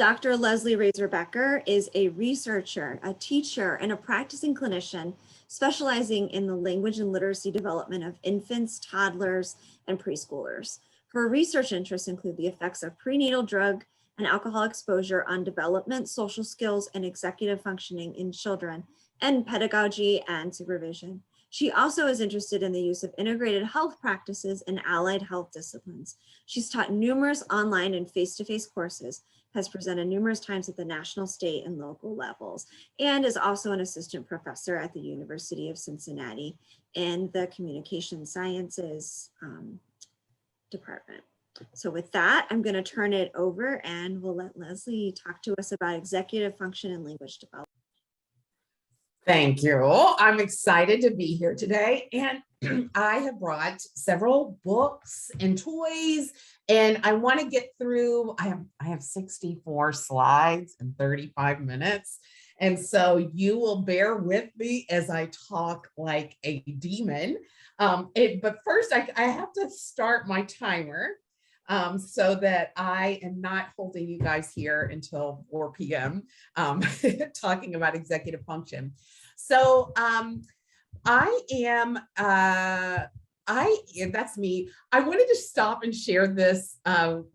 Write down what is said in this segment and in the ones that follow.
Dr. Leslie Razor Becker is a researcher, a teacher, and a practicing clinician specializing in the language and literacy development of infants, toddlers, and preschoolers. Her research interests include the effects of prenatal drug and alcohol exposure on development, social skills, and executive functioning in children, and pedagogy and supervision. She also is interested in the use of integrated health practices and allied health disciplines. She's taught numerous online and face-to-face courses, has presented numerous times at the national, state, and local levels, and is also an assistant professor at the University of Cincinnati in the Communication Sciences department. So with that, I'm going to turn it over and we'll let Leslie talk to us about executive function and language development. Thank you. I'm excited to be here today, and I have brought several books and toys, and I want to get through. I have 64 slides in 35 minutes, and so you will bear with me as I talk like a demon. But first, I have to start my timer. So that I am not holding you guys here until 4 p.m. Talking about executive function. So that's me. I wanted to stop and share this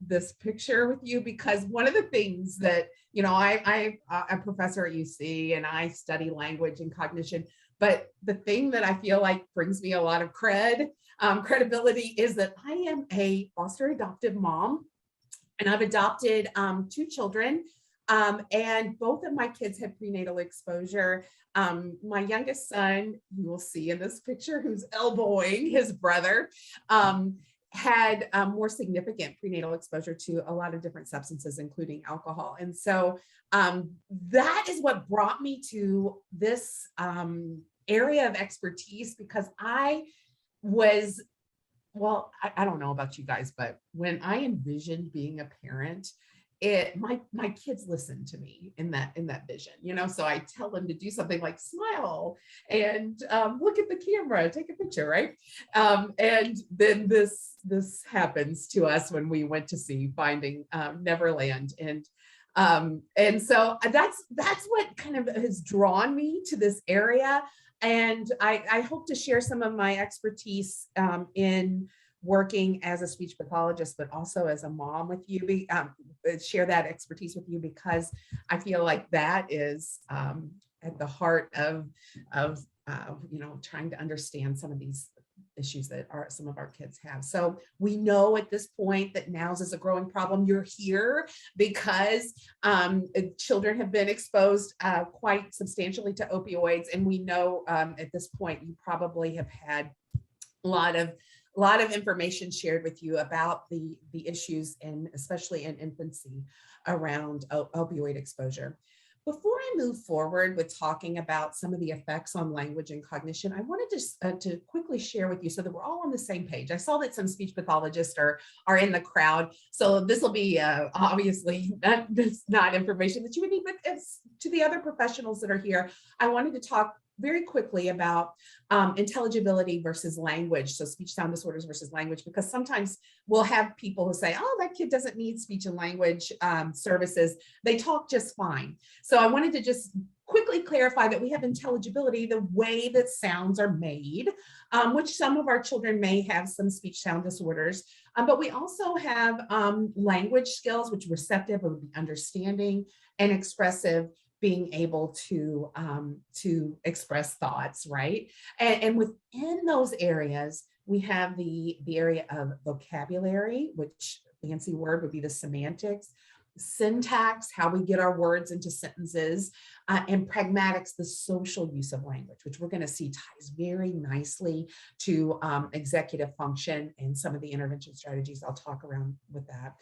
this picture with you because one of the things that, you know, I'm a professor at UC and I study language and cognition, but the thing that I feel like brings me a lot of credibility is that I am a foster adoptive mom, and I've adopted 2 children, and both of my kids had prenatal exposure. My youngest son, you will see in this picture, who's elbowing his brother, had more significant prenatal exposure to a lot of different substances, including alcohol. And so that is what brought me to this area of expertise, because I was, well, I don't know about you guys, but when I envisioned being a parent, my kids listen to me in that vision, you know. So I tell them to do something like smile and look at the camera, take a picture, right? And then this happens to us when we went to see Finding Neverland, and so that's what kind of has drawn me to this area. And I hope to share some of my expertise in working as a speech pathologist, but also as a mom with you, share that expertise with you, because I feel like that is at the heart of you know, trying to understand some of these issues that some of our kids have. So we know at this point that NOWS is a growing problem. You're here because children have been exposed quite substantially to opioids, and we know at this point you probably have had a lot of information shared with you about the issues, and especially in infancy, around opioid exposure. Before I move forward with talking about some of the effects on language and cognition, I wanted to quickly share with you so that we're all on the same page. I saw that some speech pathologists are in the crowd, so this will be obviously not information that you would need, but as to the other professionals that are here, I wanted to talk very quickly about intelligibility versus language, so speech sound disorders versus language, because sometimes we'll have people who say, oh, that kid doesn't need speech and language services, they talk just fine. So I wanted to just quickly clarify that we have intelligibility, the way that sounds are made, which some of our children may have some speech sound disorders, but we also have language skills, which receptive of understanding, and expressive, being able to express thoughts, right? And within those areas, we have the area of vocabulary, which fancy word would be the semantics, syntax, how we get our words into sentences, and pragmatics, the social use of language, which we're going to see ties very nicely to executive function and some of the intervention strategies I'll talk around with that.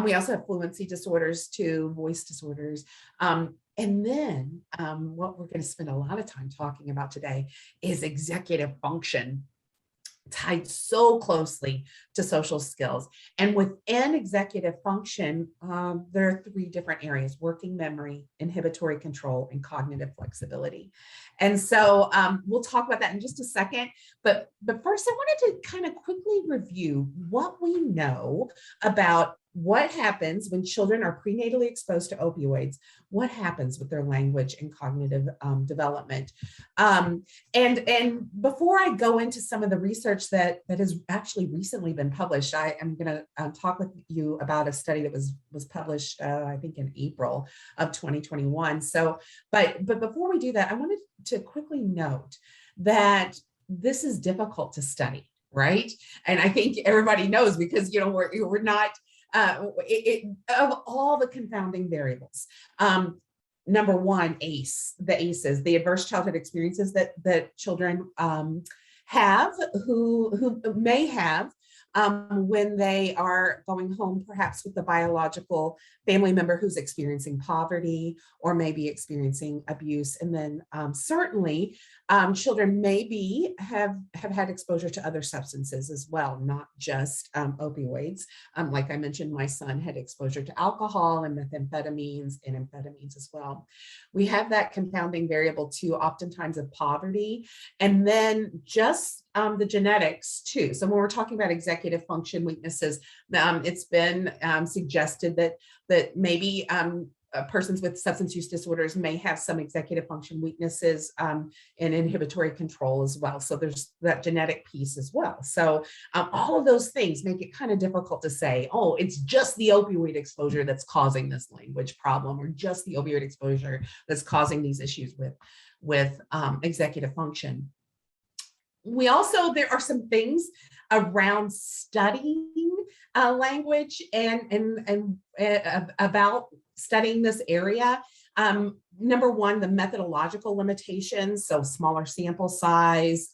We also have fluency disorders too, voice disorders. And then what we're going to spend a lot of time talking about today is executive function, tied so closely to social skills. And within executive function, there are 3 different areas: working memory, inhibitory control, and cognitive flexibility. And so we'll talk about that in just a second. But first, I wanted to kind of quickly review what we know about what happens when children are prenatally exposed to opioids? What happens with their language and cognitive development? And before I go into some of the research that has actually recently been published, I am going to talk with you about a study that was published, I think, in April of 2021. So, but before we do that, I wanted to quickly note that this is difficult to study, right? And I think everybody knows, because we're not of all the confounding variables. Number one, the ACEs, the adverse childhood experiences that children have, who may have when they are going home, perhaps with a biological family member who's experiencing poverty or maybe experiencing abuse. And then certainly children maybe have had exposure to other substances as well, not just opioids. Like I mentioned, my son had exposure to alcohol and methamphetamines and amphetamines as well. We have that confounding variable too, oftentimes of poverty, and then just the genetics too. So when we're talking about executive function weaknesses, it's been suggested that maybe persons with substance use disorders may have some executive function weaknesses and inhibitory control as well. So there's that genetic piece as well. So all of those things make it kind of difficult to say, oh, it's just the opioid exposure that's causing this language problem, or just the opioid exposure that's causing these issues with executive function. There are some things around studying language and about studying this area. Number one, the methodological limitations, so smaller sample size,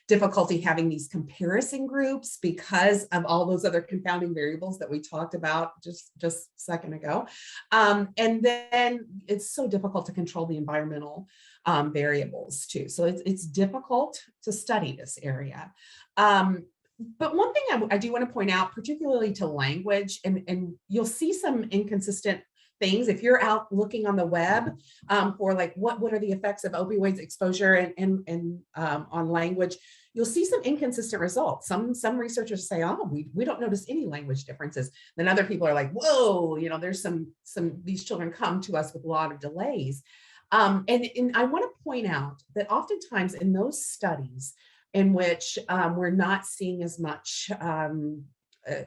difficulty having these comparison groups because of all those other confounding variables that we talked about just a second ago. And then it's so difficult to control the environmental variables too. So it's difficult to study this area. But one thing I do want to point out, particularly to language, and you'll see some inconsistent things if you're out looking on the web for like what are the effects of opioids exposure and on language. You'll see some inconsistent results. Some researchers say, oh, we don't notice any language differences. Then other people are like, whoa, there's some these children come to us with a lot of delays. And I want to point out that oftentimes in those studies in which we're not seeing as much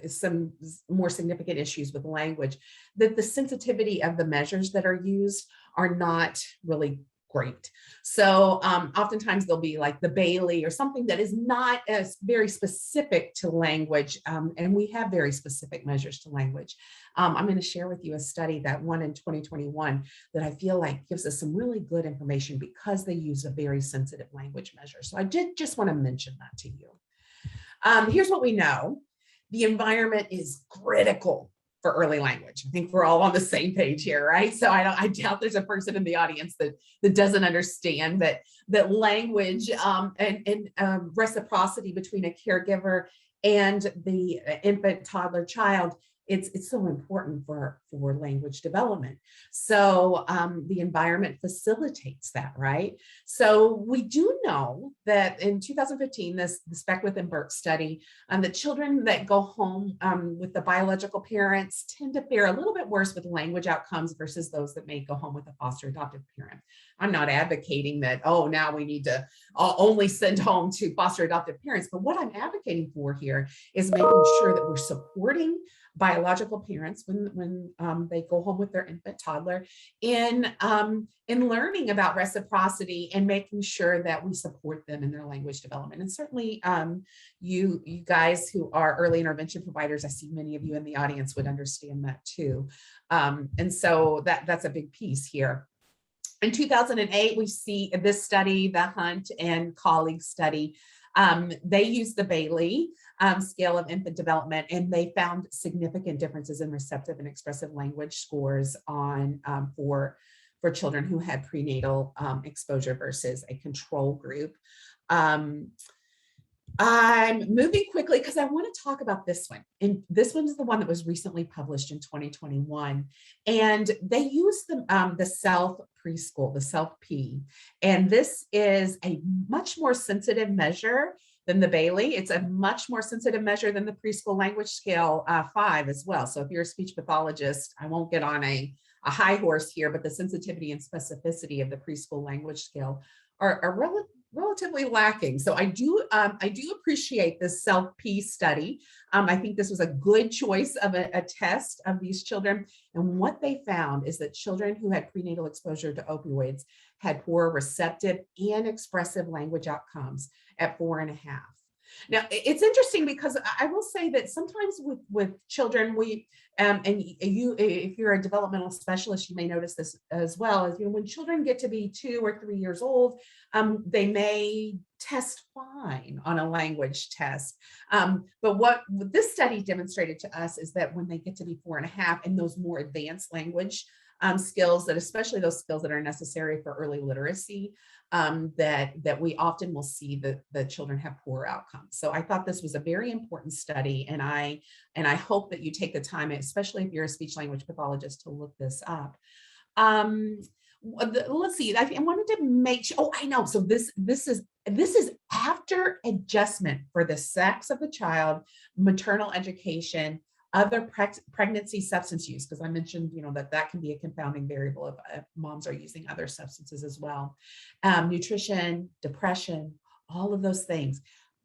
some more significant issues with language, that the sensitivity of the measures that are used are not really great. So oftentimes there'll be like the Bailey or something that is not as very specific to language. And we have very specific measures to language. I'm going to share with you a study that one in 2021 that I feel like gives us some really good information because they use a very sensitive language measure. So I did just want to mention that to you. Here's what we know. The environment is critical for early language. I think we're all on the same page here, right? So I doubt there's a person in the audience that doesn't understand that language and reciprocity between a caregiver and the infant, toddler, child, it's so important for language development. So the environment facilitates that, right? So we do know that in 2015, the Beckwith and Burke study, that children that go home with the biological parents tend to fare a little bit worse with language outcomes versus those that may go home with a foster adoptive parent. I'm not advocating that, oh, now we need to only send home to foster adoptive parents, but what I'm advocating for here is making sure that we're supporting biological parents when they go home with their infant, toddler in learning about reciprocity and making sure that we support them in their language development. And certainly you guys who are early intervention providers, I see many of you in the audience would understand that too. And so that's a big piece here. In 2008, we see this study, the Hunt and colleagues study. They used the Bailey scale of infant development, and they found significant differences in receptive and expressive language scores on for children who had prenatal exposure versus a control group. I'm moving quickly because I want to talk about this one. And this one is the one that was recently published in 2021. And they used the self preschool, the self-P. And this is a much more sensitive measure than the Bailey. It's a much more sensitive measure than the preschool language scale 5 as well. So if you're a speech pathologist, I won't get on a high horse here, but the sensitivity and specificity of the preschool language scale are relatively lacking. So I do appreciate this self-P study. I think this was a good choice of a test of these children. And what they found is that children who had prenatal exposure to opioids had poor receptive and expressive language outcomes at 4.5. Now, it's interesting because I will say that sometimes with children, and you, if you're a developmental specialist, you may notice this as well, is, when children get to be 2 or 3 years old, they may test fine on a language test. But what this study demonstrated to us is that when they get to be 4.5 and those more advanced language skills, that especially those skills that are necessary for early literacy, that we often will see the children have poor outcomes. So I thought this was a very important study, and I hope that you take the time, especially if you're a speech language pathologist, to look this up. Let's see. I wanted to make sure. Oh, I know. So this is after adjustment for the sex of the child, maternal education, other pregnancy substance use, because I mentioned, that can be a confounding variable if moms are using other substances as well. Nutrition, depression, all of those things.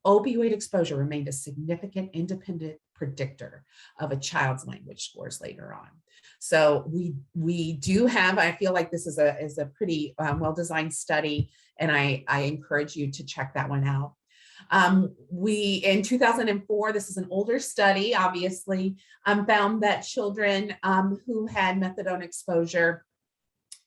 Opioid exposure remained a significant independent predictor of a child's language scores later on. So we do have, I feel like this is a pretty well-designed study, and I encourage you to check that one out. We, in 2004, this is an older study, obviously, found that children who had methadone exposure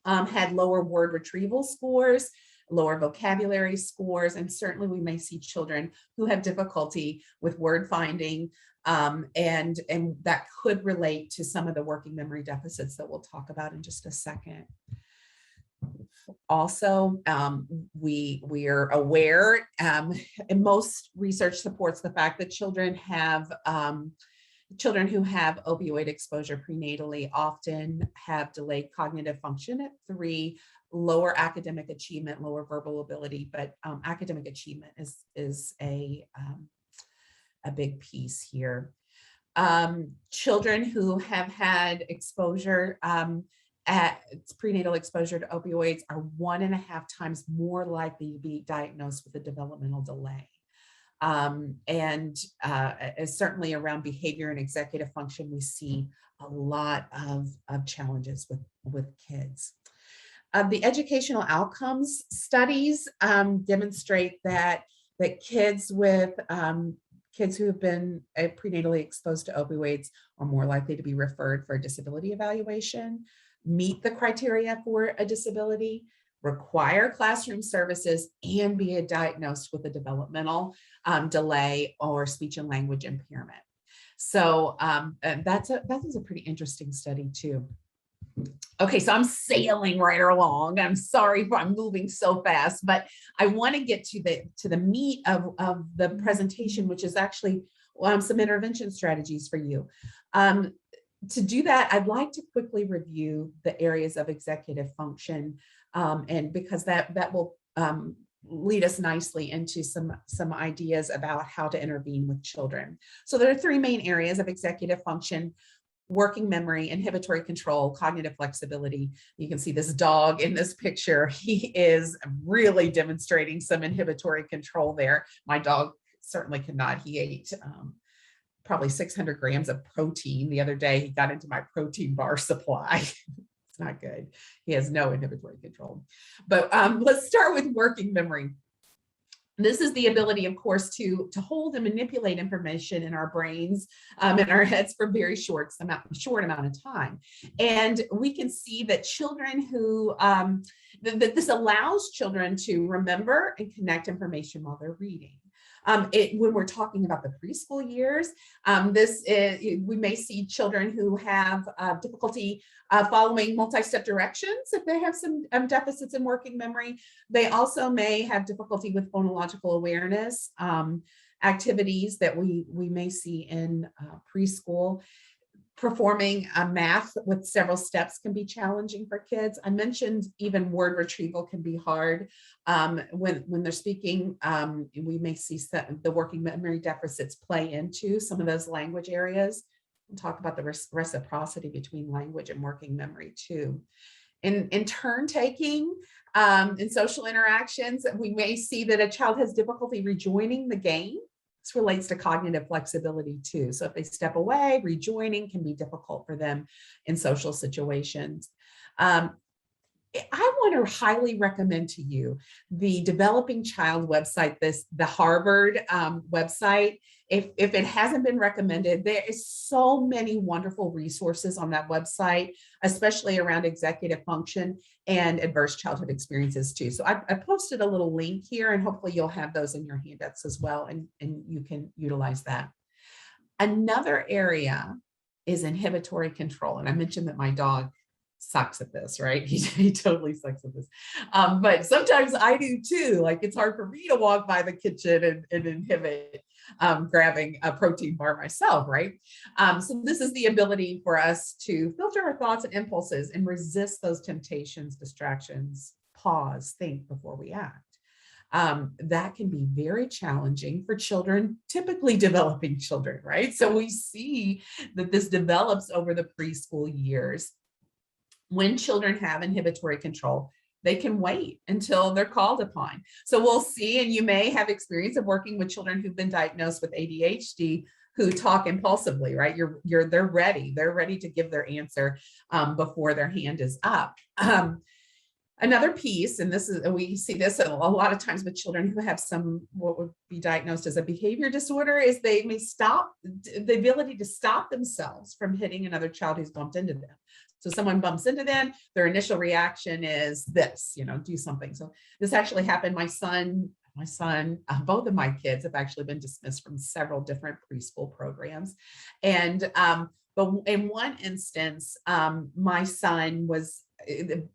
had lower word retrieval scores, lower vocabulary scores, and certainly we may see children who have difficulty with word finding, and that could relate to some of the working memory deficits that we'll talk about in just a second. Also, we are aware, and most research supports the fact that children who have opioid exposure prenatally often have delayed cognitive function at 3, lower academic achievement, lower verbal ability, but academic achievement is a big piece here. Children who have had exposure at prenatal exposure to opioids are 1.5 times more likely to be diagnosed with a developmental delay. And certainly around behavior and executive function, we see a lot of challenges with kids. The educational outcomes studies demonstrate that kids who have been prenatally exposed to opioids are more likely to be referred for a disability evaluation, meet the criteria for a disability, require classroom services, and be diagnosed with a developmental delay or speech and language impairment. So that is a pretty interesting study too. Okay, so I'm sailing right along. I'm sorry if I'm moving so fast, but I want to get to the meat of the presentation, which is actually some intervention strategies for you. To do that, I'd like to quickly review the areas of executive function, and because that will lead us nicely into some ideas about how to intervene with children. So there are 3 main areas of executive function: working memory, inhibitory control, cognitive flexibility. You can see this dog in this picture. He is really demonstrating some inhibitory control there. My dog certainly cannot. He ate probably 600 grams of protein the other day. He got into my protein bar supply. It's not good. He has no inhibitory control. But let's start with working memory. This is the ability, of course, to hold and manipulate information in our brains, in our heads for a very short amount of time. And we can see that children who, that this allows children to remember and connect information while they're reading. When we're talking about the preschool years, we may see children who have difficulty following multi-step directions if they have some deficits in working memory. They also may have difficulty with phonological awareness activities that we may see in preschool. Performing math with several steps can be challenging for kids. I mentioned even word retrieval can be hard. When they're speaking, we may see the working memory deficits play into some of those language areas. We'll talk about the reciprocity between language and working memory too. In turn taking, in social interactions, we may see that a child has difficulty rejoining the game. This relates to cognitive flexibility too. So if they step away, rejoining can be difficult for them in social situations. I want to highly recommend to you the Developing Child website, the Harvard website. If it hasn't been recommended, there is so many wonderful resources on that website, especially around executive function and adverse childhood experiences too. So I posted a little link here, and hopefully you'll have those in your handouts as well, and you can utilize that. Another area is inhibitory control. And I mentioned that my dog sucks at this, right? He totally sucks at this. But sometimes I do too. Like, it's hard for me to walk by the kitchen and inhibit grabbing a protein bar myself, right? So this is the ability for us to filter our thoughts and impulses and resist those temptations, distractions, pause, think before we act. That can be very challenging for children, typically developing children, right? So we see that this develops over the preschool years. When children have inhibitory control, they can wait until they're called upon. So we'll see, and you may have experience of working with children who've been diagnosed with ADHD who talk impulsively, right? They're ready to give their answer before their hand is up. Another piece, and we see this a lot of times with children who have what would be diagnosed as a behavior disorder, is they may stop the ability to stop themselves from hitting another child who's bumped into them. So someone bumps into them, their initial reaction is this, do something. So this actually happened. My son, both of my kids have actually been dismissed from several different preschool programs. And, but in one instance, my son was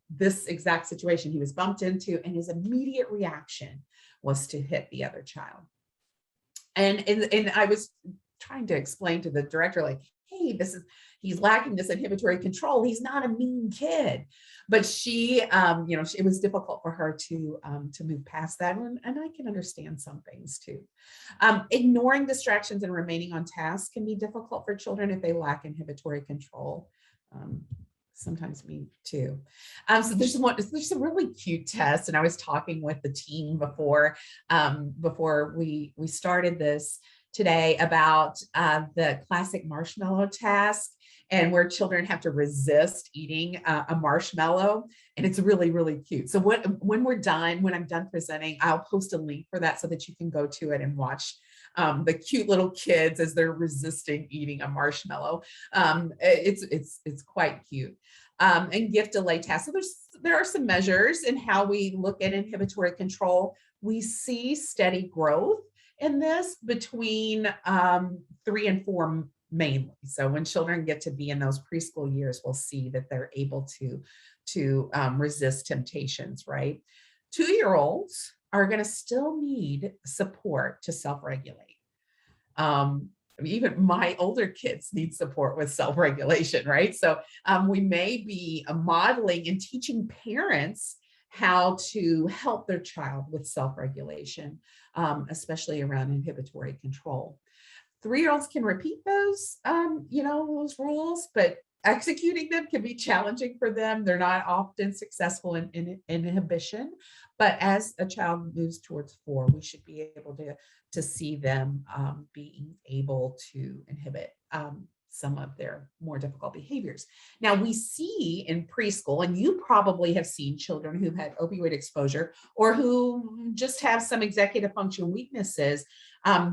this exact situation. He was bumped into, and his immediate reaction was to hit the other child. And I was trying to explain to the director, like, hey, he's lacking this inhibitory control. He's not a mean kid. But she, it was difficult for her to move past that. And I can understand some things too. Ignoring distractions and remaining on task can be difficult for children if they lack inhibitory control. Sometimes me too. So there's a really cute test. And I was talking with the team before we started this today about the classic marshmallow task, and where children have to resist eating a marshmallow. And it's really, really cute. So when I'm done presenting, I'll post a link for that so that you can go to it and watch the cute little kids as they're resisting eating a marshmallow. It's quite cute. And gift delay tasks. So there are some measures in how we look at inhibitory control. We see steady growth in this between 3 and 4 mainly. So when children get to be in those preschool years, we'll see that they're able to resist temptations, right? 2-year-olds are going to still need support to self-regulate. Even my older kids need support with self-regulation, right? So we may be modeling and teaching parents how to help their child with self-regulation, especially around inhibitory control. 3-year-olds can repeat those rules, but executing them can be challenging for them. They're not often successful in inhibition, but as a child moves towards 4, we should be able to see them being able to inhibit some of their more difficult behaviors. Now we see in preschool, and you probably have seen children who've had opioid exposure or who just have some executive function weaknesses.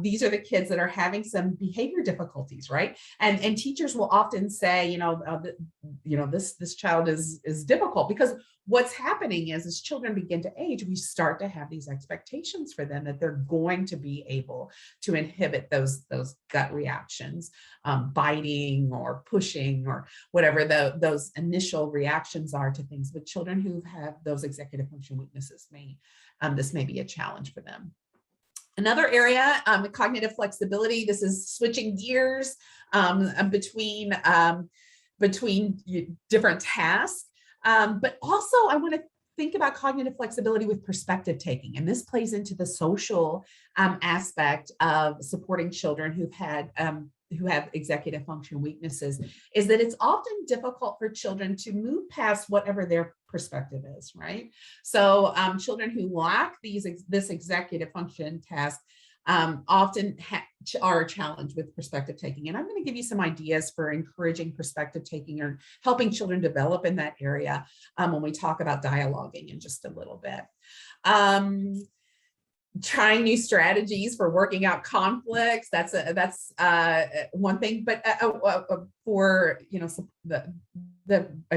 These are the kids that are having some behavior difficulties, right? And teachers will often say, this child is difficult, because what's happening is as children begin to age, we start to have these expectations for them that they're going to be able to inhibit those gut reactions, biting or pushing or whatever those initial reactions are to things. But children who have those executive function weaknesses this may be a challenge for them. Another area, cognitive flexibility. This is switching gears between different tasks. But also I want to think about cognitive flexibility with perspective taking. And this plays into the social aspect of supporting children who have executive function weaknesses, is that it's often difficult for children to move past whatever their perspective is, right? So children who lack this executive function task often are challenged with perspective taking. And I'm going to give you some ideas for encouraging perspective taking or helping children develop in that area when we talk about dialoguing in just a little bit. Trying new strategies for working out conflicts. That's one thing, but for,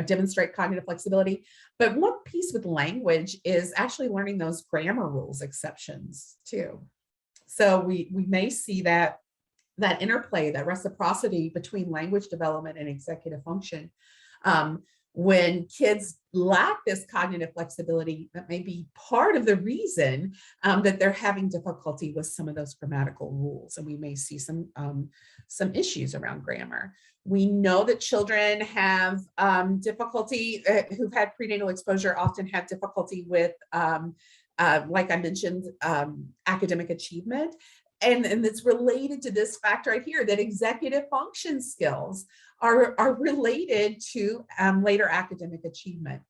demonstrate cognitive flexibility. But one piece with language is actually learning those grammar rules exceptions too. So we may see that interplay, that reciprocity between language development and executive function. When kids lack this cognitive flexibility, that may be part of the reason that they're having difficulty with some of those grammatical rules. And we may see some issues around grammar. We know that children have difficulty, who've had prenatal exposure often have difficulty with, like I mentioned, academic achievement. And it's related to this fact right here, that executive function skills are related to later academic achievement.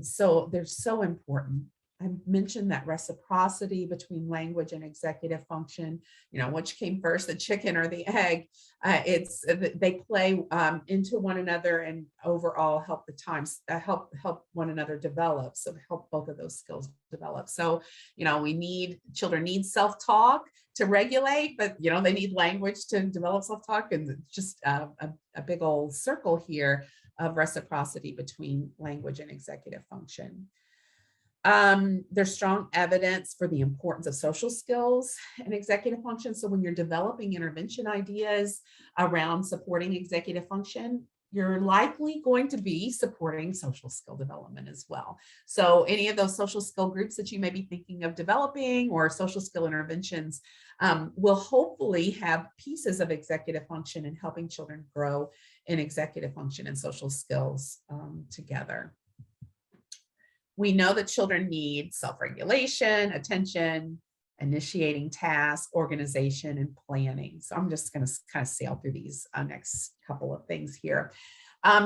So they're so important. I mentioned that reciprocity between language and executive function, which came first, the chicken or the egg. They play into one another and overall help help one another develop. So help both of those skills develop. So, children need self-talk to regulate, but they need language to develop self-talk. And it's just a big old circle here of reciprocity between language and executive function. There's strong evidence for the importance of social skills and executive function. So when you're developing intervention ideas around supporting executive function, you're likely going to be supporting social skill development as well. So any of those social skill groups that you may be thinking of developing or social skill interventions will hopefully have pieces of executive function and helping children grow in executive function and social skills together. We know that children need self-regulation, attention, initiating tasks, organization, and planning. So I'm just going to kind of sail through these next couple of things here.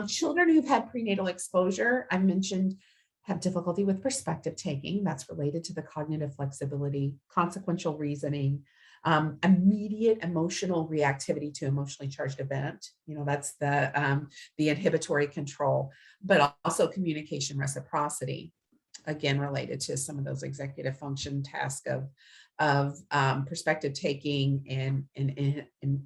Children who've had prenatal exposure, I mentioned, have difficulty with perspective taking. That's related to the cognitive flexibility, consequential reasoning, immediate emotional reactivity to emotionally charged event. That's the inhibitory control, but also communication reciprocity, again, related to some of those executive function tasks of perspective taking and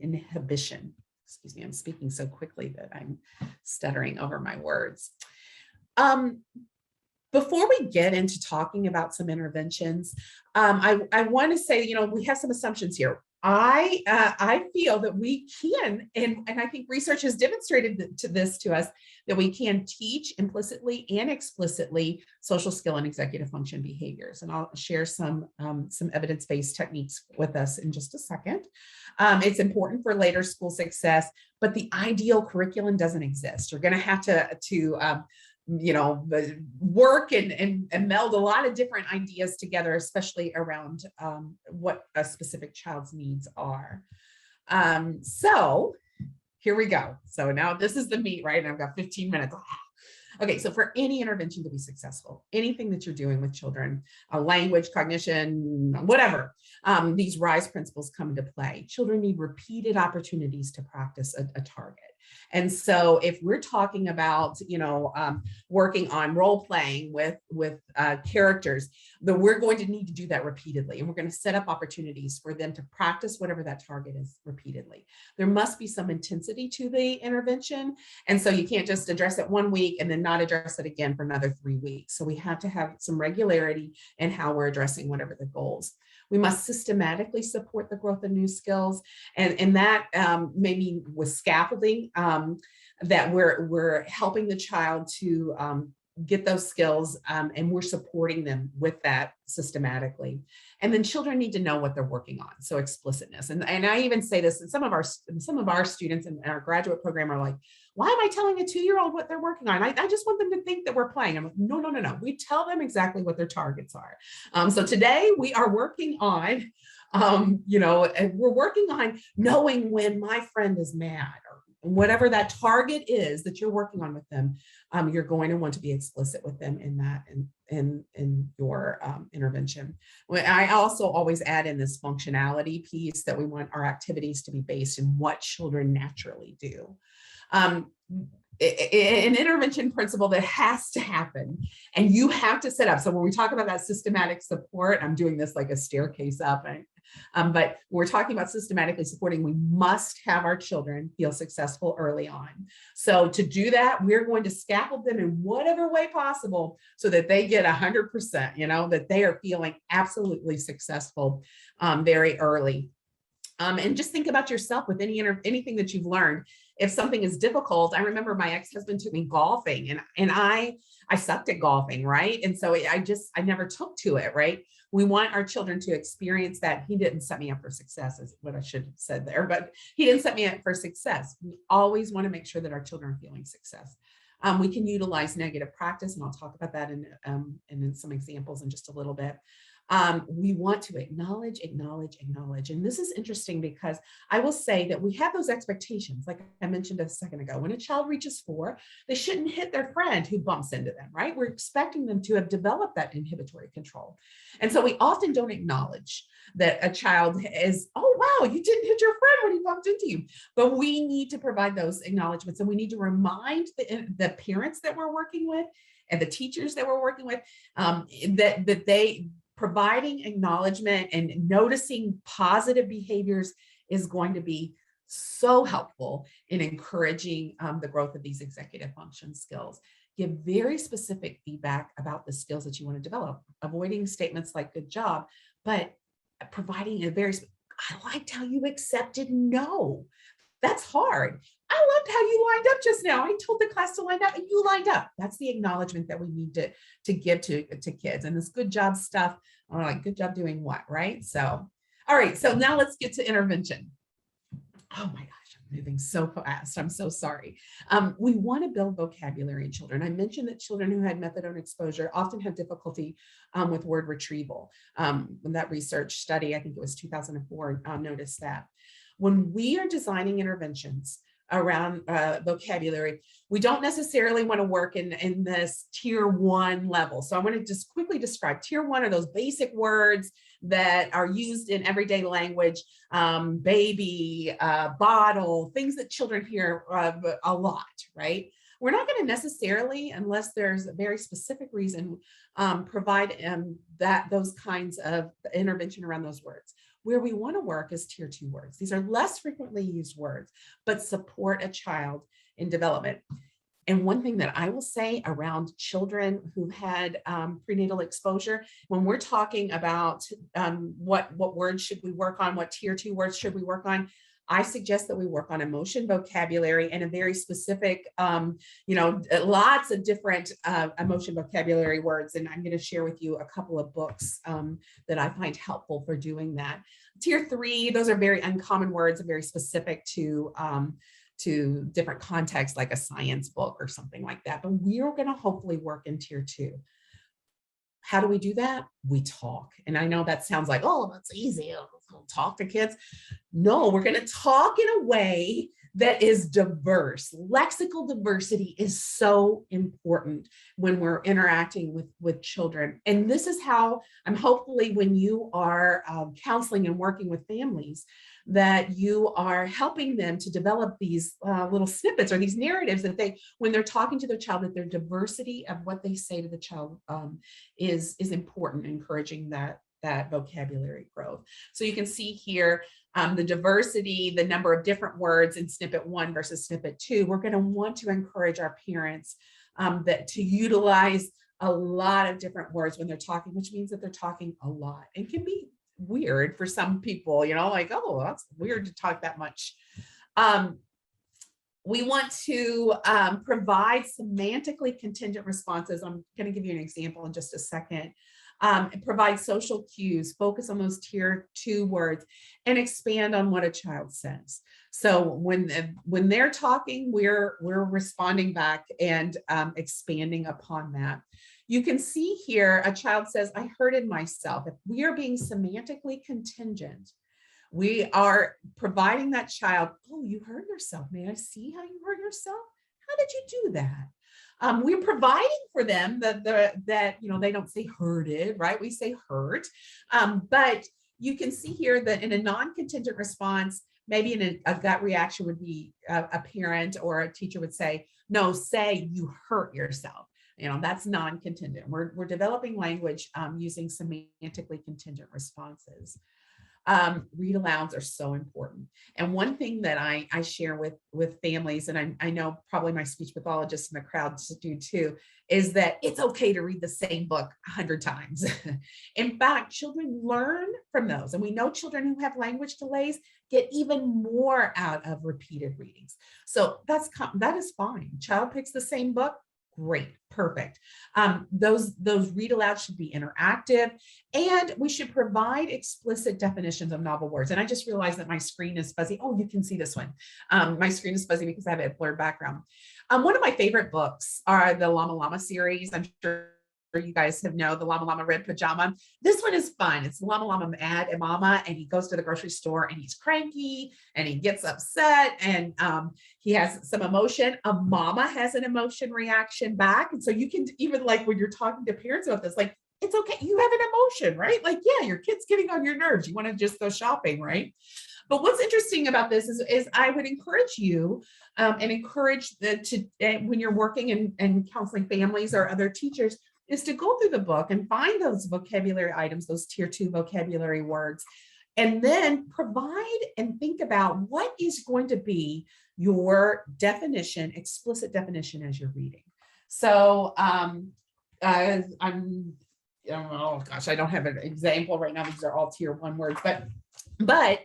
inhibition. Excuse me, I'm speaking so quickly that I'm stuttering over my words. Before we get into talking about some interventions, I want to say, we have some assumptions here. I feel that we can, and I think research has demonstrated to us, that we can teach implicitly and explicitly social skill and executive function behaviors. And I'll share some evidence-based techniques with us in just a second. It's important for later school success, but the ideal curriculum doesn't exist. You're going to have to work and meld a lot of different ideas together, especially around what a specific child's needs are. So here we go. So now this is the meat, right? And I've got 15 minutes. Okay, so for any intervention to be successful, anything that you're doing with children, language, cognition, whatever, these RISE principles come into play. Children need repeated opportunities to practice a target. And so if we're talking about, working on role playing with characters, then we're going to need to do that repeatedly. And we're going to set up opportunities for them to practice whatever that target is repeatedly. There must be some intensity to the intervention. And so you can't just address it 1 week and then not address it again for another 3 weeks. So we have to have some regularity in how we're addressing whatever the goals. We must systematically support the growth of new skills. And that may mean with scaffolding, that we're helping the child to get those skills, and we're supporting them with that systematically. And then children need to know what they're working on. So explicitness. And I even say this, and some of our students in our graduate program are like, why am I telling a 2-year-old what they're working on? I just want them to think that we're playing. I'm like, no, no, no, no. We tell them exactly what their targets are. So today we are working on, and we're working on knowing when my friend is mad, or whatever that target is that you're working on with them. You're going to want to be explicit with them in that, in your intervention. I also always add in this functionality piece, that we want our activities to be based in what children naturally do. An intervention principle that has to happen, and you have to set up. So when we talk about that systematic support, I'm doing this like a staircase up, but we're talking about systematically supporting. We must have our children feel successful early on. So to do that, we're going to scaffold them in whatever way possible so that they get 100%, that they are feeling absolutely successful very early. And just think about yourself with anything that you've learned. If something is difficult, I remember my ex-husband took me golfing, and I sucked at golfing, right? And so I never took to it, right? We want our children to experience that. He didn't set me up for success, is what I should have said there, but he didn't set me up for success. We always want to make sure that our children are feeling success. We can utilize negative practice, and I'll talk about that in some examples in just a little bit. We want to acknowledge. And this is interesting because I will say that we have those expectations, like I mentioned a second ago. When a child reaches 4, they shouldn't hit their friend who bumps into them, right? We're expecting them to have developed that inhibitory control. And so we often don't acknowledge that a child is, oh, wow, you didn't hit your friend when he bumped into you. But we need to provide those acknowledgments, and we need to remind the parents that we're working with and the teachers that we're working with that they providing acknowledgement and noticing positive behaviors is going to be so helpful in encouraging the growth of these executive function skills. Give very specific feedback about the skills that you want to develop, avoiding statements like good job, but providing I liked how you accepted no. That's hard. I loved how you lined up just now. I told the class to line up and you lined up. That's the acknowledgement that we need to give to kids. And this good job stuff, I'm like, good job doing what, right? So, all right. So now let's get to intervention. Oh my gosh, I'm moving so fast. I'm so sorry. We want to build vocabulary in children. I mentioned that children who had methadone exposure often have difficulty with word retrieval. When that research study, I think it was 2004, noticed that. When we are designing interventions around vocabulary, we don't necessarily want to work in this tier 1 level. So I want to just quickly describe. Tier 1 are those basic words that are used in everyday language, baby, bottle, things that children hear a lot, right? We're not going to necessarily, unless there's a very specific reason, provide those kinds of intervention around those words. Where we want to work is tier 2 words. These are less frequently used words, but support a child in development. And one thing that I will say around children who had prenatal exposure, when we're talking about what words should we work on, what tier 2 words should we work on, I suggest that we work on emotion vocabulary and a very specific, lots of different emotion vocabulary words. And I'm going to share with you a couple of books that I find helpful for doing that. Tier 3, those are very uncommon words and very specific to different contexts, like a science book or something like that. But we are going to hopefully work in tier 2. How do we do that? We talk. And I know that sounds like, oh, that's easy. I'll talk to kids. No, we're going to talk in a way that is diverse. Lexical diversity is so important when we're interacting with children. And this is how I'm hopefully when you are counseling and working with families, that you are helping them to develop these little snippets or these narratives that when they're talking to their child, that their diversity of what they say to the child is important, encouraging that vocabulary growth. So you can see here the diversity, the number of different words in snippet 1 versus snippet 2. We're going to want to encourage our parents to utilize a lot of different words when they're talking, which means that they're talking a lot. It can be weird for some people, like, oh, that's weird to talk that much. We want to provide semantically contingent responses. I'm going to give you an example in just a second. And provide social cues, focus on those tier 2 words, and expand on what a child says. So when they're talking, we're responding back and expanding upon that. You can see here a child says, "I hurted myself." If we are being semantically contingent, we are providing that child, "Oh, you hurt yourself. May I see how you hurt yourself? How did you do that?" We're providing for them that they don't say hurted, right? We say hurt. But you can see here that in a non-contingent response, maybe in a gut reaction would be a parent or a teacher would say, "No, say you hurt yourself." That's non-contingent. We're developing language using semantically contingent responses. Read alouds are so important. And one thing that I share with families, and I know probably my speech pathologists in the crowd do too, is that it's okay to read the same book 100 times. In fact, children learn from those. And we know children who have language delays get even more out of repeated readings. So that is fine. Child picks the same book. Great, perfect. Those read aloud should be interactive, and we should provide explicit definitions of novel words. And I just realized that my screen is fuzzy. Oh, you can see this one. My screen is fuzzy because I have a blurred background. One of my favorite books are the Llama Llama series. I'm sure you guys have know the Llama Llama Red Pajama. This one is fun. It's Llama Llama mad at Mama, and he goes to the grocery store and he's cranky and he gets upset and he has some emotion. A mama has an emotion reaction back. And so you can even, like, when you're talking to parents about this, like, it's okay. You have an emotion, right? Like, yeah, your kid's getting on your nerves. You want to just go shopping, right? But what's interesting about this is I would encourage you and encourage when you're working and counseling families or other teachers, is to go through the book and find those vocabulary items, those tier 2 vocabulary words, and then provide and think about what is going to be your definition, explicit definition as you're reading. So oh gosh, I don't have an example right now. These are all tier 1 words, but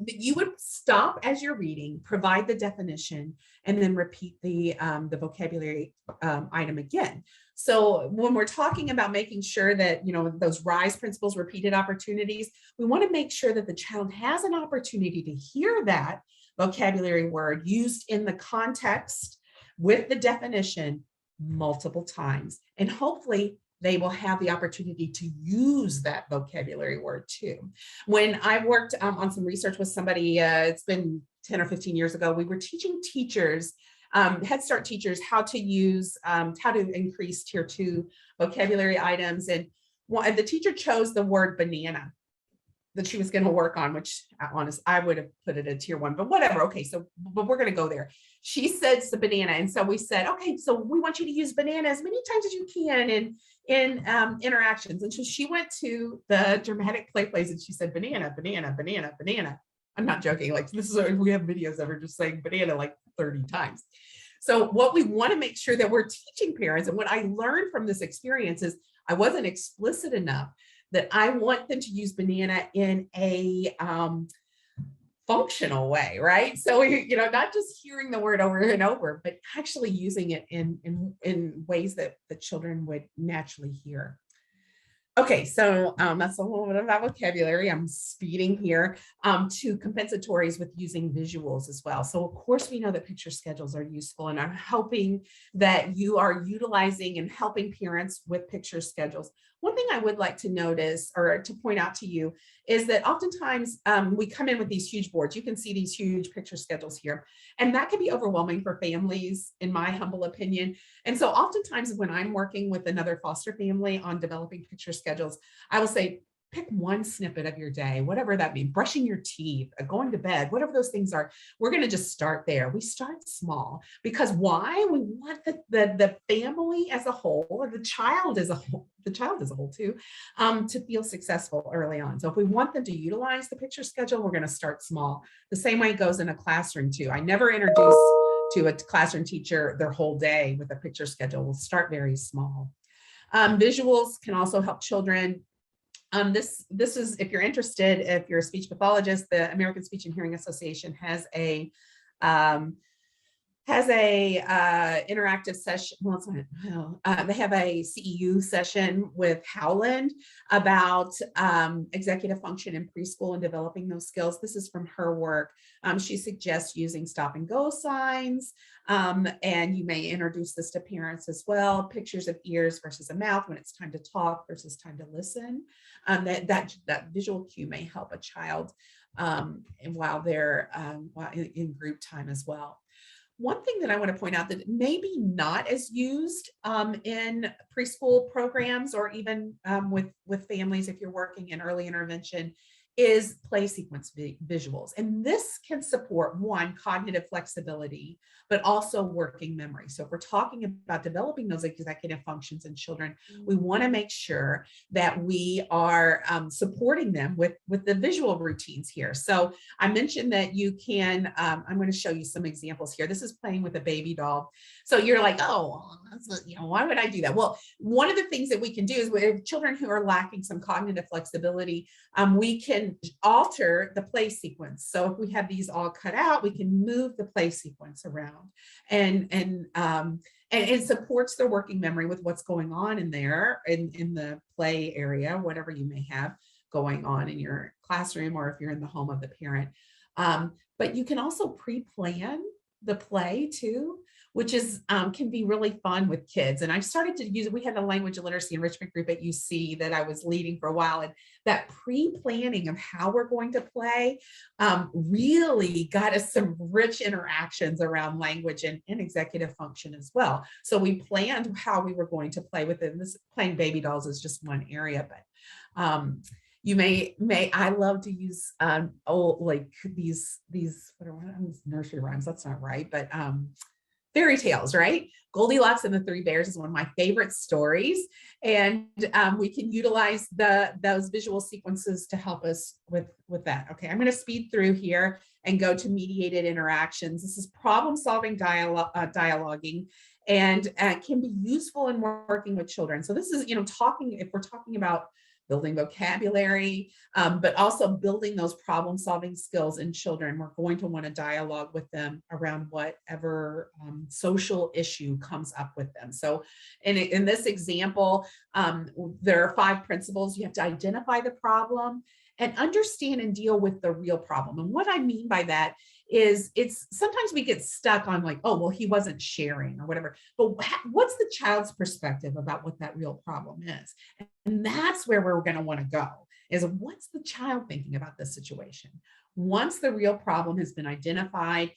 you would stop as you're reading, provide the definition, and then repeat the vocabulary item again. So when we're talking about making sure that, those RISE principles, repeated opportunities, we want to make sure that the child has an opportunity to hear that vocabulary word used in the context with the definition multiple times. And hopefully they will have the opportunity to use that vocabulary word too. When I worked on some research with somebody, it's been 10 or 15 years ago, we were teaching teachers, Head Start teachers, how to increase tier 2 vocabulary items. And the teacher chose the word banana that she was going to work on, which I would have put it at tier 1, but whatever. Okay. But we're going to go there. She said it's the banana. And so we said, okay, so we want you to use banana as many times as you can in interactions. And so she went to the dramatic play plays and she said, banana, banana, banana, banana. I'm not joking. Like, we have videos of her just saying banana like 30 times. So what we want to make sure that we're teaching parents, and what I learned from this experience is I wasn't explicit enough that I want them to use banana in a functional way, right? So, not just hearing the word over and over, but actually using it in ways that the children would naturally hear. Okay, so that's a little bit about vocabulary. I'm speeding here to compensatories with using visuals as well. So of course we know that picture schedules are useful, and I'm hoping that you are utilizing and helping parents with picture schedules. One thing I would like to notice or to point out to you is that oftentimes we come in with these huge boards. You can see these huge picture schedules here, and that can be overwhelming for families, in my humble opinion. And so oftentimes when I'm working with another foster family on developing picture schedules, I will say, pick one snippet of your day, whatever that means, brushing your teeth, going to bed, whatever those things are. We're going to just start there. We start small because why? We want the family as a whole, or the child as a whole too, to feel successful early on. So if we want them to utilize the picture schedule, we're going to start small. The same way it goes in a classroom too. I never introduce to a classroom teacher their whole day with a picture schedule. We'll start very small. Visuals can also help children. This is, if you're interested, if you're a speech pathologist, the American Speech and Hearing Association has a has a interactive session. Well, it's not, they have a CEU session with Howland about executive function in preschool and developing those skills. This is from her work. She suggests using stop and go signs, and you may introduce this to parents as well. Pictures of ears versus a mouth when it's time to talk versus time to listen. That visual cue may help a child while they're in group time as well. One thing that I want to point out that maybe not as used in preschool programs or even with families if you're working in early intervention is play sequence visuals. And this can support, one, cognitive flexibility, but also working memory. So if we're talking about developing those executive functions in children, we want to make sure that we are supporting them with the visual routines here. So I mentioned that you can, I'm going to show you some examples here. This is playing with a baby doll. So you're like, oh, why would I do that? Well, one of the things that we can do is with children who are lacking some cognitive flexibility, we can alter the play sequence. So if we have these all cut out, we can move the play sequence around, and it supports their working memory with what's going on in there in the play area, whatever you may have going on in your classroom or if you're in the home of the parent. But you can also pre-plan the play too, which is can be really fun with kids. And I started to use it. We had a language and literacy enrichment group at UC that I was leading for a while. And that pre-planning of how we're going to play really got us some rich interactions around language and executive function as well. So we planned how we were going to play with it. And this playing baby dolls is just one area, but you may, I love to use like these, what are nursery rhymes? That's not right, but fairy tales, right? Goldilocks and the Three Bears is one of my favorite stories. And we can utilize those visual sequences to help us with that. Okay, I'm going to speed through here and go to mediated interactions. This is problem-solving dialoguing, and can be useful in working with children. So this is, if we're talking about building vocabulary, but also building those problem-solving skills in children. We're going to want to dialogue with them around whatever social issue comes up with them. So in this example, there are 5 principles. You have to identify the problem and understand and deal with the real problem. And what I mean by that is it's sometimes we get stuck on like, oh, well, he wasn't sharing or whatever, but what's the child's perspective about what that real problem is? And that's where we're going to want to go, is what's the child thinking about this situation? Once the real problem has been identified,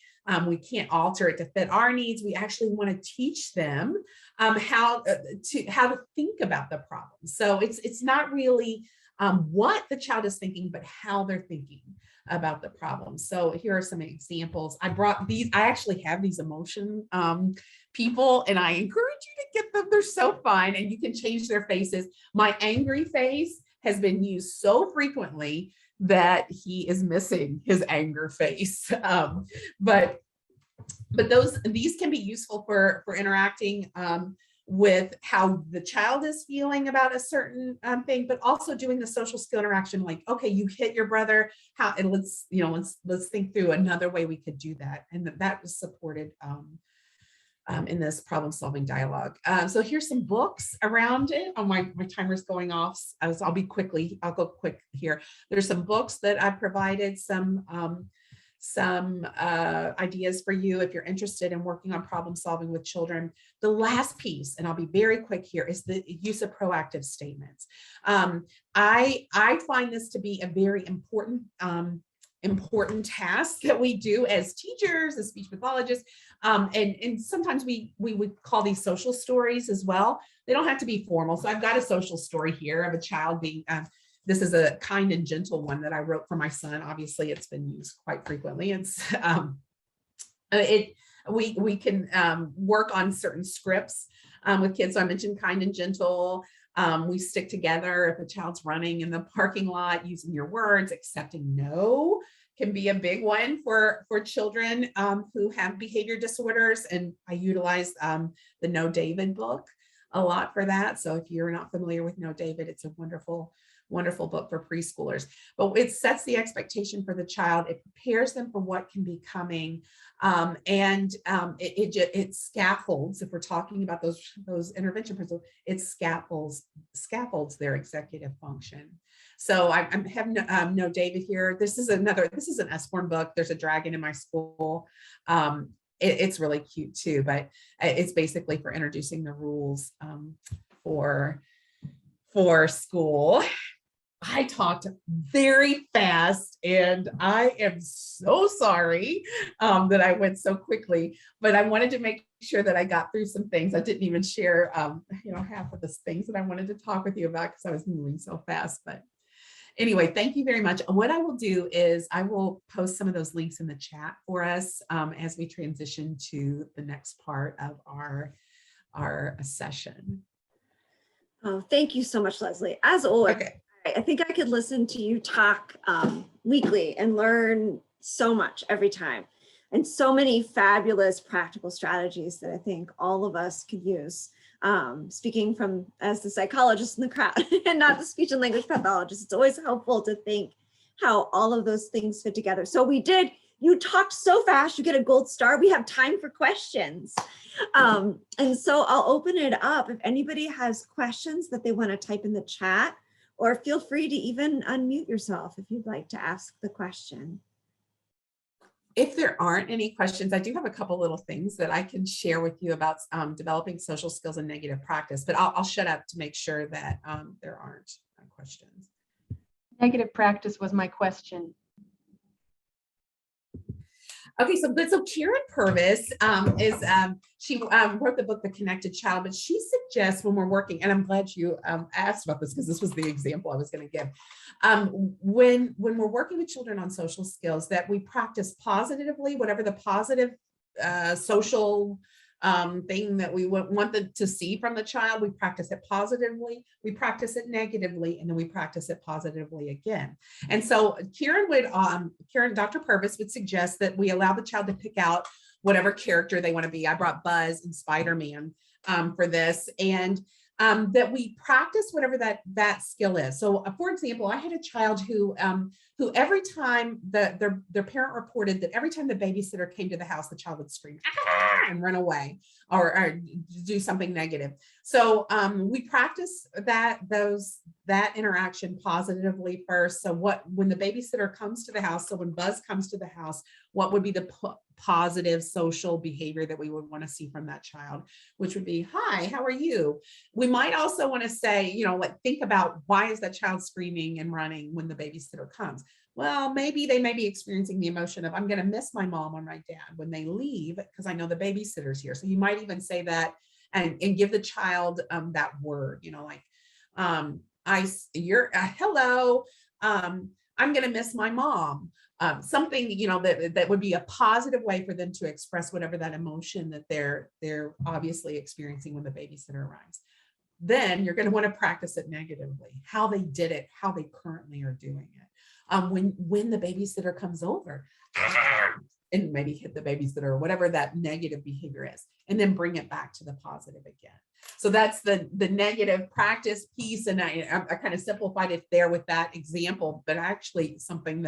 we can't alter it to fit our needs. We actually want to teach them how to think about the problem. So it's not really what the child is thinking, but how they're thinking about the problem. So here are some examples. I brought these. I actually have these emotion people, and I encourage you to get them. They're so fun, and you can change their faces. My angry face has been used so frequently that he is missing his anger face. But these can be useful for interacting with how the child is feeling about a certain thing, but also doing the social skill interaction, like, okay, you hit your brother, and let's think through another way we could do that. And that was supported in this problem-solving dialogue. So here's some books around it. Oh, my timer's going off. I'll go quick here. There's some books that I provided, some ideas for you if you're interested in working on problem solving with children. The last piece, and I'll be very quick here, is the use of proactive statements. I find this to be a very important task that we do as teachers, as speech pathologists, and sometimes we would call these social stories as well. They don't have to be formal. So I've got a social story here of a child being this is a kind and gentle one that I wrote for my son. Obviously, it's been used quite frequently. It's we can work on certain scripts with kids. So I mentioned kind and gentle. We stick together if a child's running in the parking lot, using your words. Accepting no can be a big one for children who have behavior disorders. And I utilize the No David book a lot for that. So if you're not familiar with No David, it's a wonderful wonderful book for preschoolers. But it sets the expectation for the child. It prepares them for what can be coming. It scaffolds, if we're talking about those intervention principles, it scaffolds their executive function. So I have no David here. This is an Usborne book. There's a dragon in my school. It's really cute too, but it's basically for introducing the rules for school. I talked very fast, and I am so sorry that I went so quickly, but I wanted to make sure that I got through some things. I didn't even share, half of the things that I wanted to talk with you about because I was moving so fast. But anyway, thank you very much. What I will do is I will post some of those links in the chat for us as we transition to the next part of our session. Oh, thank you so much, Leslie. As always, Okay. I think I could listen to you talk weekly and learn so much every time, and so many fabulous practical strategies that I think all of us could use. Speaking from as the psychologist in the crowd and not the speech and language pathologist, it's always helpful to think how all of those things fit together. So you talked so fast, you get a gold star. We have time for questions. And so I'll open it up. If anybody has questions that they want to type in the chat, or feel free to even unmute yourself if you'd like to ask the question. If there aren't any questions, I do have a couple little things that I can share with you about developing social skills and negative practice, but I'll shut up to make sure that there aren't questions. Negative practice was my question. Okay, so Karen Purvis she wrote the book, The Connected Child, but she suggests when we're working, and I'm glad you asked about this because this was the example I was going to give. When we're working with children on social skills, that we practice positively, whatever the positive social thing that we want to see from the child, we practice it positively, we practice it negatively, and then we practice it positively again. And so Dr. Purvis would suggest that we allow the child to pick out whatever character they want to be. I brought Buzz and Spider-Man for this, and that we practice whatever that skill is. So for example, I had a child who every time their parent reported that every time the babysitter came to the house, the child would scream "Ah!" and run away or do something negative. So we practice that interaction positively first. So when the babysitter comes to the house, so when Buzz comes to the house, what would be the positive social behavior that we would want to see from that child, which would be, "Hi, how are you?" We might also want to say, think about, why is that child screaming and running when the babysitter comes? Well, maybe they may be experiencing the emotion of, "I'm going to miss my mom or my dad when they leave because I know the babysitter's here." So you might even say that and give the child that word, hello, I'm going to miss my mom. Something, that would be a positive way for them to express whatever that emotion that they're obviously experiencing when the babysitter arrives. Then you're going to want to practice it negatively, how they did it, how they currently are doing it. When the babysitter comes over and maybe hit the babysitter or whatever that negative behavior is, and then bring it back to the positive again. So that's the negative practice piece. And I kind of simplified it there with that example, but actually something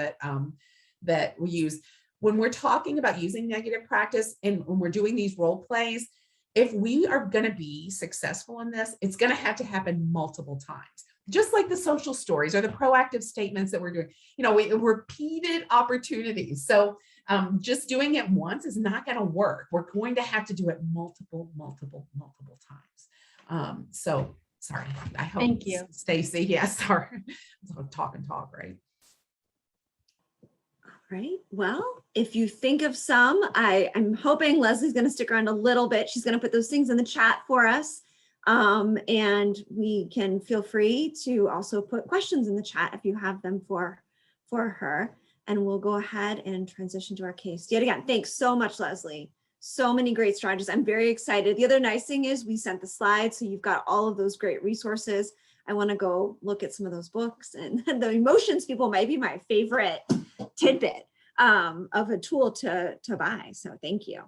that we use when we're talking about using negative practice and when we're doing these role plays. If we are going to be successful in this, it's going to have to happen multiple times, just like the social stories or the proactive statements that we're doing, repeated opportunities. So just doing it once is not going to work. We're going to have to do it multiple times. So sorry. I hope. Thank you, Stacy. Yes, sorry. Talk, right? Right. Well, if you think of some, I'm hoping Leslie's going to stick around a little bit. She's going to put those things in the chat for us. And we can feel free to also put questions in the chat if you have them for her. And we'll go ahead and transition to our case. Yet again, thanks so much, Leslie. So many great strategies. I'm very excited. The other nice thing is we sent the slides, so you've got all of those great resources. I want to go look at some of those books, and the emotions people might be my favorite tidbit of a tool to buy. So thank you.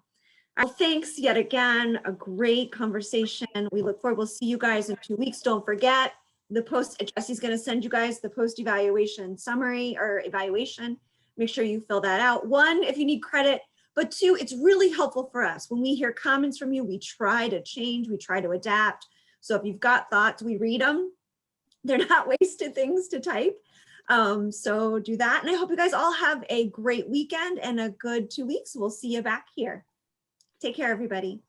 Thanks yet again, a great conversation. We look forward, we'll see you guys in 2 weeks. Don't forget, the post, Jesse's going to send you guys the post evaluation summary or evaluation. Make sure you fill that out. One, if you need credit, but two, it's really helpful for us. When we hear comments from you, we try to change, we try to adapt. So if you've got thoughts, we read them. They're not wasted things to type. So do that. And I hope you guys all have a great weekend and a good 2 weeks. We'll see you back here. Take care, everybody.